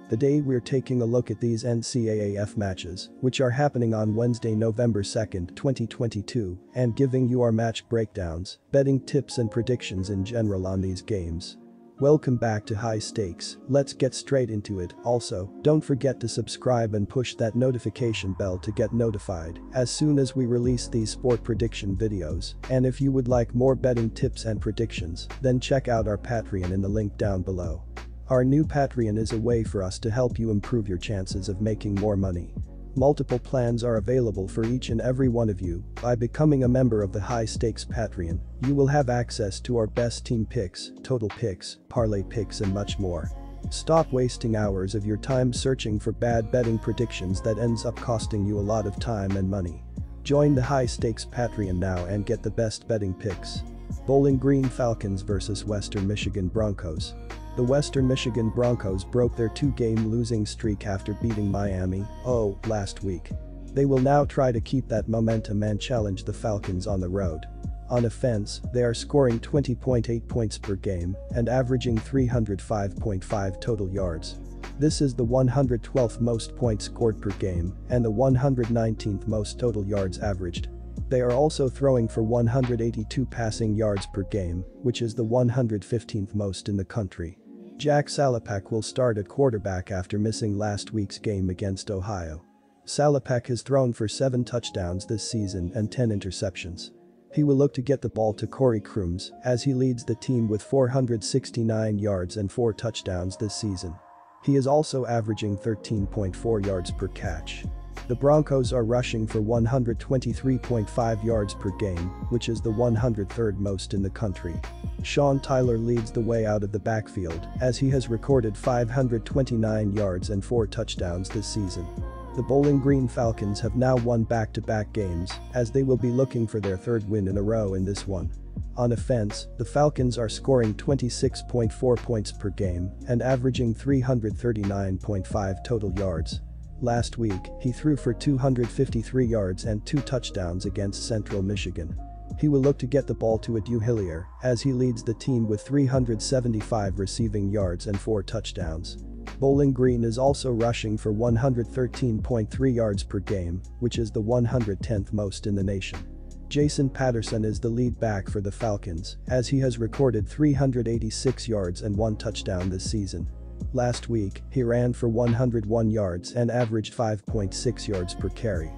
Today we're taking a look at these NCAAF matches, which are happening on Wednesday, November 2nd, 2022, and giving you our match breakdowns, betting tips and predictions in general on these games. Welcome back to High Stakes, let's get straight into it. Also, don't forget to subscribe and push that notification bell to get notified as soon as we release these sport prediction videos. And if you would like more betting tips and predictions, then check out our Patreon in the link down below. Our new Patreon is a way for us to help you improve your chances of making more money. Multiple plans are available for each and every one of you. By becoming a member of the High Stakes Patreon, you will have access to our best team picks, total picks, parlay picks and much more. Stop wasting hours of your time searching for bad betting predictions that ends up costing you a lot of time and money. Join the High Stakes Patreon now and get the best betting picks. Bowling Green Falcons vs Western Michigan Broncos. The Western Michigan Broncos broke their two-game losing streak after beating Miami last week. They will now try to keep that momentum and challenge the Falcons on the road. On offense, they are scoring 20.8 points per game and averaging 305.5 total yards. This is the 112th most points scored per game and the 119th most total yards averaged. They are also throwing for 182 passing yards per game, which is the 115th most in the country. Jack Salopek will start at quarterback after missing last week's game against Ohio. Salopek has thrown for 7 touchdowns this season and 10 interceptions. He will look to get the ball to Corey Crooms as he leads the team with 469 yards and 4 touchdowns this season. He is also averaging 13.4 yards per catch. The Broncos are rushing for 123.5 yards per game, which is the 103rd most in the country. Sean Tyler leads the way out of the backfield as he has recorded 529 yards and 4 touchdowns this season. The Bowling Green Falcons have now won back-to-back games as they will be looking for their 3rd win in a row in this one. On offense, the Falcons are scoring 26.4 points per game and averaging 339.5 total yards. Last week, he threw for 253 yards and 2 touchdowns against Central Michigan. He will look to get the ball to Adu Hillier as he leads the team with 375 receiving yards and 4 touchdowns. Bowling Green is also rushing for 113.3 yards per game, which is the 110th most in the nation. Jason Patterson is the lead back for the Falcons as he has recorded 386 yards and 1 touchdown this season. Last week, he ran for 101 yards and averaged 5.6 yards per carry.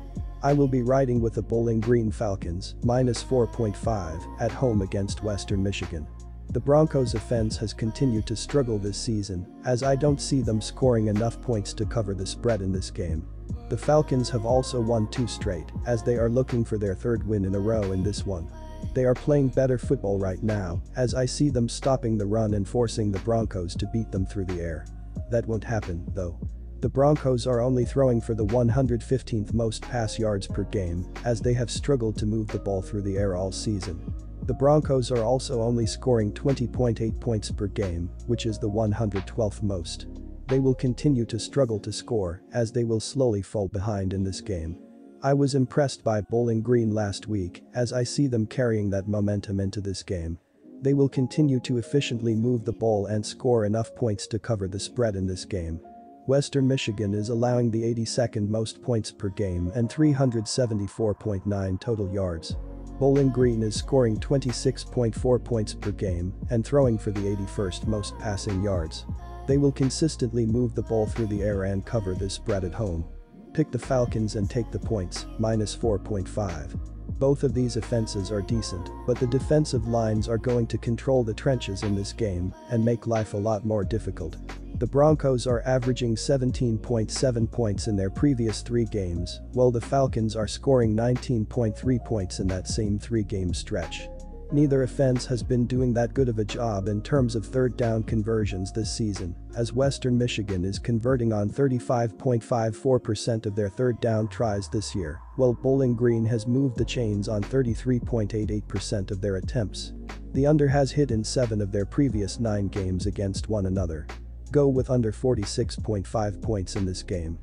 I will be riding with the Bowling Green Falcons, -4.5, at home against Western Michigan. The Broncos' offense has continued to struggle this season, as I don't see them scoring enough points to cover the spread in this game. The Falcons have also won 2 straight, as they are looking for their 3rd win in a row in this one. They are playing better football right now, as I see them stopping the run and forcing the Broncos to beat them through the air. That won't happen, though. The Broncos are only throwing for the 115th most pass yards per game, as they have struggled to move the ball through the air all season. The Broncos are also only scoring 20.8 points per game, which is the 112th most. They will continue to struggle to score, as they will slowly fall behind in this game. I was impressed by Bowling Green last week, as I see them carrying that momentum into this game. They will continue to efficiently move the ball and score enough points to cover the spread in this game. Western Michigan is allowing the 82nd most points per game and 374.9 total yards. Bowling Green is scoring 26.4 points per game and throwing for the 81st most passing yards. They will consistently move the ball through the air and cover this spread at home. Pick the Falcons and take the points, -4.5. Both of these offenses are decent, but the defensive lines are going to control the trenches in this game and make life a lot more difficult. The Broncos are averaging 17.7 points in their previous 3 games, while the Falcons are scoring 19.3 points in that same 3-game stretch. Neither offense has been doing that good of a job in terms of 3rd down conversions this season, as Western Michigan is converting on 35.54% of their 3rd down tries this year, while Bowling Green has moved the chains on 33.88% of their attempts. The under has hit in 7 of their previous 9 games against one another. Go with under 46.5 points in this game.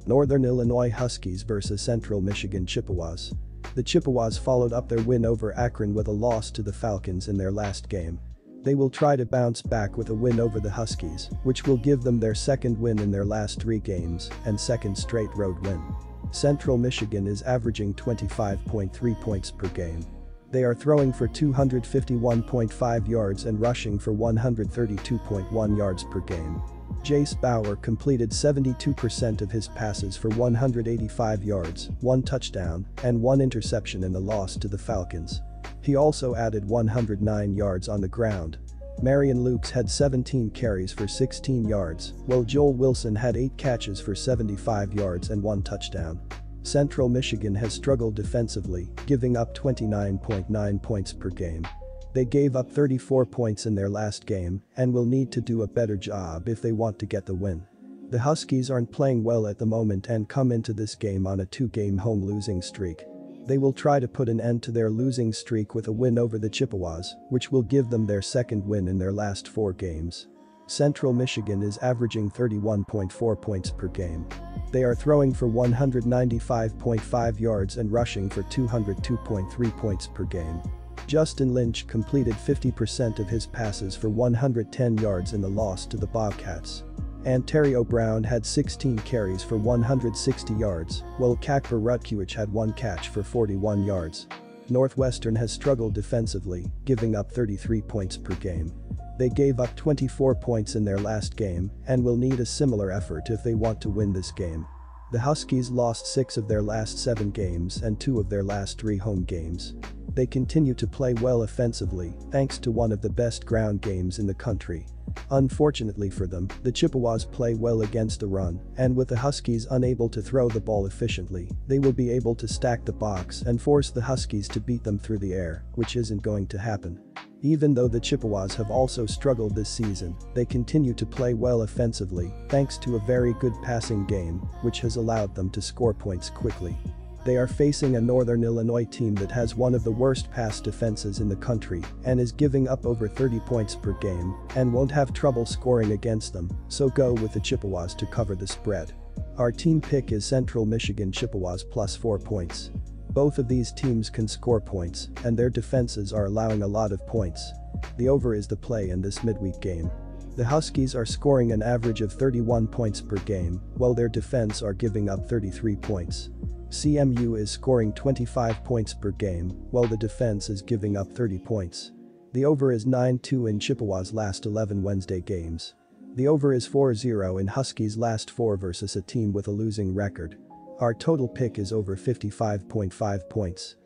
Northern Illinois Huskies vs Central Michigan Chippewas. The Chippewas followed up their win over Akron with a loss to the Falcons in their last game. They will try to bounce back with a win over the Huskies, which will give them their second win in their last 3 games and second straight road win. Central Michigan is averaging 25.3 points per game. They are throwing for 251.5 yards and rushing for 132.1 yards per game. Jace Bauer completed 72% of his passes for 185 yards, 1 touchdown, and 1 interception in the loss to the Falcons. He also added 109 yards on the ground. Marion Lukes had 17 carries for 16 yards, while Joel Wilson had 8 catches for 75 yards and 1 touchdown. Central Michigan has struggled defensively, giving up 29.9 points per game. They gave up 34 points in their last game and will need to do a better job if they want to get the win. The Huskies aren't playing well at the moment and come into this game on a 2-game home losing streak. They will try to put an end to their losing streak with a win over the Chippewas, which will give them their second win in their last 4 games. Central Michigan is averaging 31.4 points per game. They are throwing for 195.5 yards and rushing for 202.3 points per game. Justin Lynch completed 50% of his passes for 110 yards in the loss to the Bobcats. Ontario Brown had 16 carries for 160 yards, while Kakper Rutkiewicz had 1 catch for 41 yards. Northwestern has struggled defensively, giving up 33 points per game. They gave up 24 points in their last game and will need a similar effort if they want to win this game. The Huskies lost 6 of their last 7 games and 2 of their last 3 home games. They continue to play well offensively, thanks to one of the best ground games in the country. Unfortunately for them, the Chippewas play well against the run, and with the Huskies unable to throw the ball efficiently, they will be able to stack the box and force the Huskies to beat them through the air, which isn't going to happen. Even though the Chippewas have also struggled this season, they continue to play well offensively, thanks to a very good passing game, which has allowed them to score points quickly. They are facing a Northern Illinois team that has one of the worst pass defenses in the country and is giving up over 30 points per game and won't have trouble scoring against them, so go with the Chippewas to cover the spread. Our team pick is Central Michigan Chippewas plus 4 points. Both of these teams can score points, and their defenses are allowing a lot of points. The over is the play in this midweek game. The Huskies are scoring an average of 31 points per game, while their defense are giving up 33 points. CMU is scoring 25 points per game, while the defense is giving up 30 points. The over is 9-2 in Chippewas' last 11 Wednesday games. The over is 4-0 in Huskies' last 4 versus a team with a losing record. Our total pick is over 55.5 points.